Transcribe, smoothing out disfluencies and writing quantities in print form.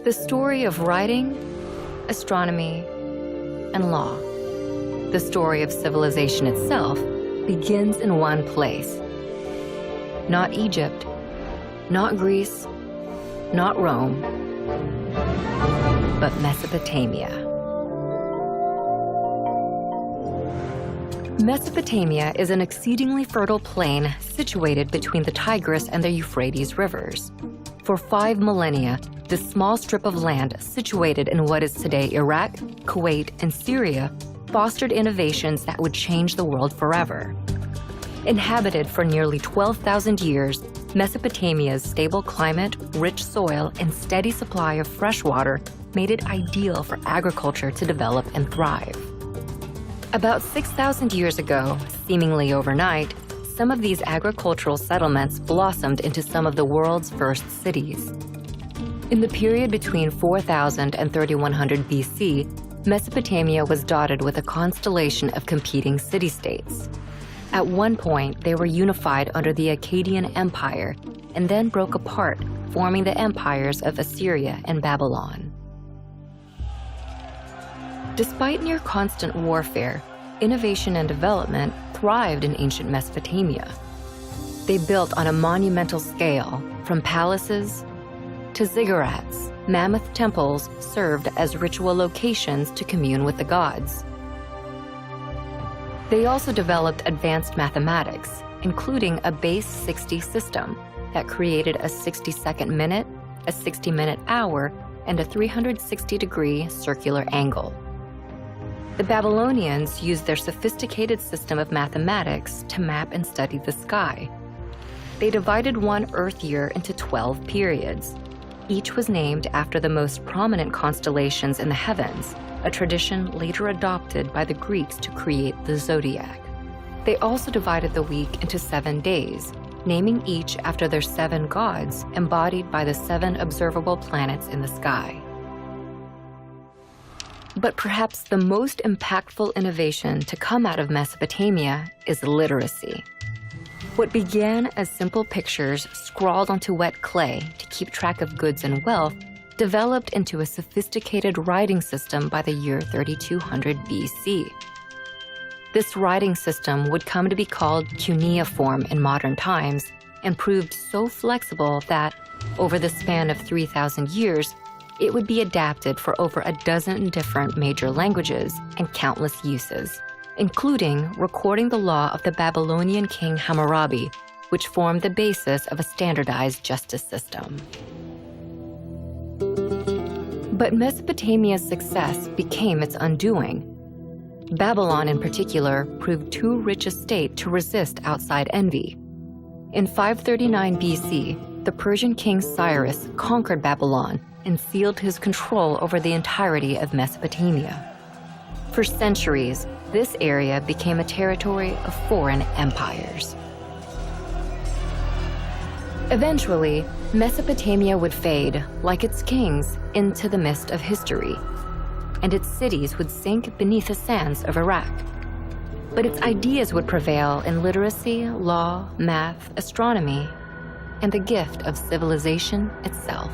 The story of writing, astronomy, and law. The story of civilization itself begins in one place. Not Egypt, not Greece, not Rome, but Mesopotamia. Mesopotamia is an exceedingly fertile plain situated between the Tigris and the Euphrates rivers. For 5 millennia, this small strip of land situated in what is today Iraq, Kuwait, and Syria fostered innovations that would change the world forever. Inhabited for nearly 12,000 years, Mesopotamia's stable climate, rich soil, and steady supply of fresh water made it ideal for agriculture to develop and thrive. About 6,000 years ago, seemingly overnight, some of these agricultural settlements blossomed into some of the world's first cities. In the period between 4000 and 3100 BC, Mesopotamia was dotted with a constellation of competing city-states. At one point, they were unified under the Akkadian Empire and then broke apart, forming the empires of Assyria and Babylon. Despite near constant warfare, innovation and development thrived in ancient Mesopotamia. They built on a monumental scale, from palaces to ziggurats. Mammoth temples served as ritual locations to commune with the gods. They also developed advanced mathematics, including a base 60 system that created a 60-second minute, a 60-minute hour, and a 360-degree circular angle. The Babylonians used their sophisticated system of mathematics to map and study the sky. They divided one Earth year into 12 periods. Each was named after the most prominent constellations in the heavens, a tradition later adopted by the Greeks to create the zodiac. They also divided the week into 7 days, naming each after their 7 gods embodied by the 7 observable planets in the sky. But perhaps the most impactful innovation to come out of Mesopotamia is literacy. What began as simple pictures scrawled onto wet clay to keep track of goods and wealth developed into a sophisticated writing system by the year 3200 BC. This writing system would come to be called cuneiform in modern times and proved so flexible that, over the span of 3,000 years, it would be adapted for over a dozen different major languages and countless uses, including recording the law of the Babylonian king Hammurabi, which formed the basis of a standardized justice system. But Mesopotamia's success became its undoing. Babylon, in particular, proved too rich a state to resist outside envy. In 539 BC, the Persian king Cyrus conquered Babylon and sealed his control over the entirety of Mesopotamia. For centuries, this area became a territory of foreign empires. Eventually, Mesopotamia would fade, like its kings, into the mist of history, and its cities would sink beneath the sands of Iraq. But its ideas would prevail in literacy, law, math, astronomy, and the gift of civilization itself.